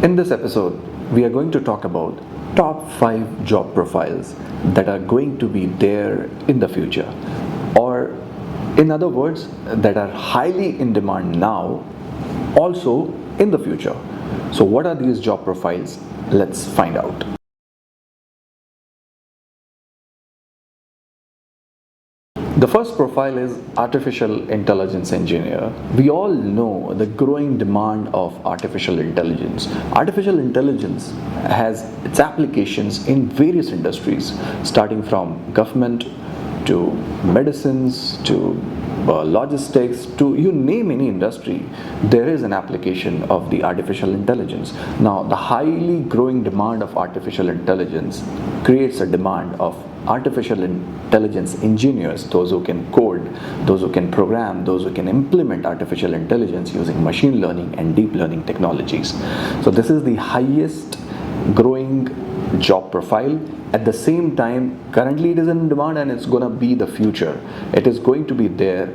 In this episode, we are going to talk about top 5 job profiles that are going to be there in the future, or in other words, that are highly in demand now, also in the future. So, what are these job profiles? Let's find out. The first profile is artificial intelligence engineer. We all know the growing demand of artificial intelligence. Artificial intelligence has its applications in various industries, starting from government to medicines to logistics, to you name any industry, there is an application of the artificial intelligence. Now, the highly growing demand of artificial intelligence creates a demand of artificial intelligence engineers, those who can code, those who can program, those who can implement artificial intelligence using machine learning and deep learning technologies. So this is the highest growing job profile. At the same time, currently it is in demand and it's going to be the future. It is going to be there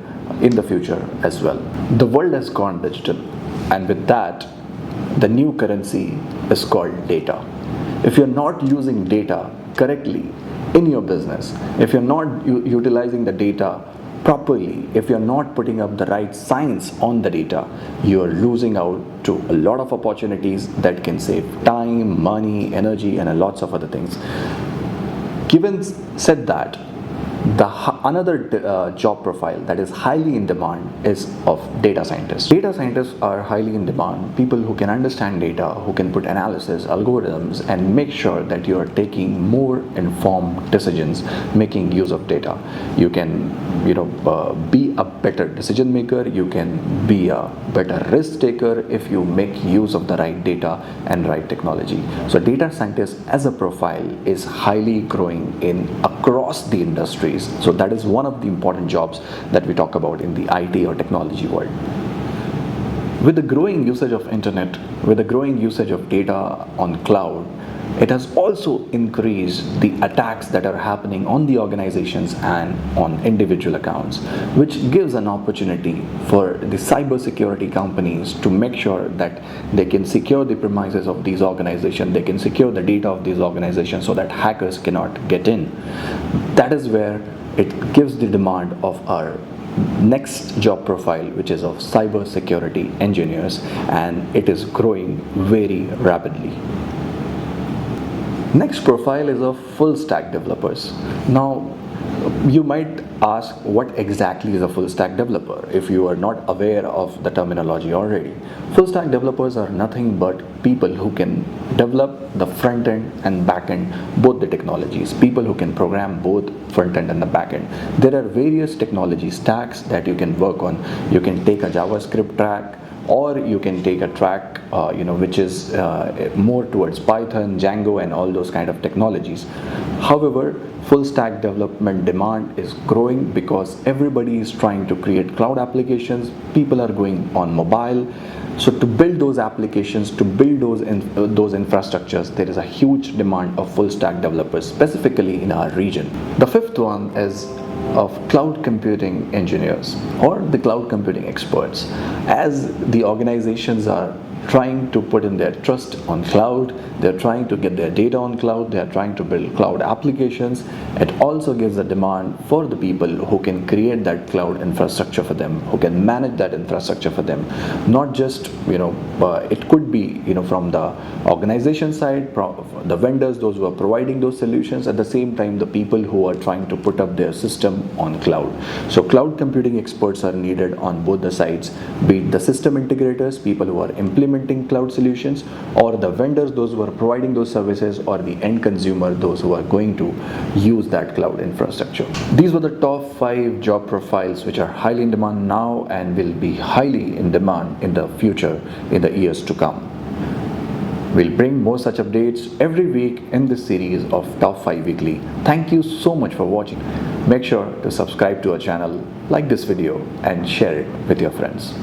in the future as well. The world has gone digital, and with that, the new currency is called data. If you're not using data correctly in your business, if you're not utilizing the data properly, if you're not putting up the right science on the data, you're losing out to a lot of opportunities that can save time, money, energy, and lots of other things. Given said that, another job profile that is highly in demand is of data scientists. Data scientists are highly in demand. People who can understand data, who can put analysis, algorithms, and make sure that you are taking more informed decisions, making use of data. You can, be a better decision maker. You can be a better risk taker if you make use of the right data and right technology. So, data scientist as a profile is highly growing in across the industries. So that is one of the important jobs that we talk about in the IT or technology world. With the growing usage of internet, with the growing usage of data on cloud, it has also increased the attacks that are happening on the organizations and on individual accounts, which gives an opportunity for the cybersecurity companies to make sure that they can secure the premises of these organizations, they can secure the data of these organizations so that hackers cannot get in. That is where it gives the demand of our next job profile, which is of cybersecurity engineers, and it is growing very rapidly. Next profile is of full stack developers. Now, you might ask, what exactly is a full stack developer if you are not aware of the terminology already. Full stack developers are nothing but people who can develop the front end and back end, both the technologies, people who can program both front end and the back end. There are various technology stacks that you can work on. You can take a JavaScript track, or you can take a track which is more towards Python, Django, and all those kind of technologies. However, full stack development demand is growing because everybody is trying to create cloud applications. People are going on mobile. So to build those applications, to build those infrastructures, there is a huge demand of full stack developers, specifically in our region. The fifth one is of cloud computing engineers or the cloud computing experts. As the organizations are trying to put in their trust on cloud, they're trying to get their data on cloud, they're trying to build cloud applications. It also gives a demand for the people who can create that cloud infrastructure for them, who can manage that infrastructure for them. Not just, it could be, from the organization side, the vendors, those who are providing those solutions, at the same time, the people who are trying to put up their system on cloud. So cloud computing experts are needed on both the sides, be it the system integrators, people who are implementing cloud solutions, or the vendors, those who are providing those services, or the end consumer, those who are going to use that cloud infrastructure. These were the top 5 job profiles which are highly in demand now and will be highly in demand in the future, in the years to come. We'll bring more such updates every week in this series of Top 5 Weekly. Thank you so much for watching. Make sure to subscribe to our channel, like this video, and share it with your friends.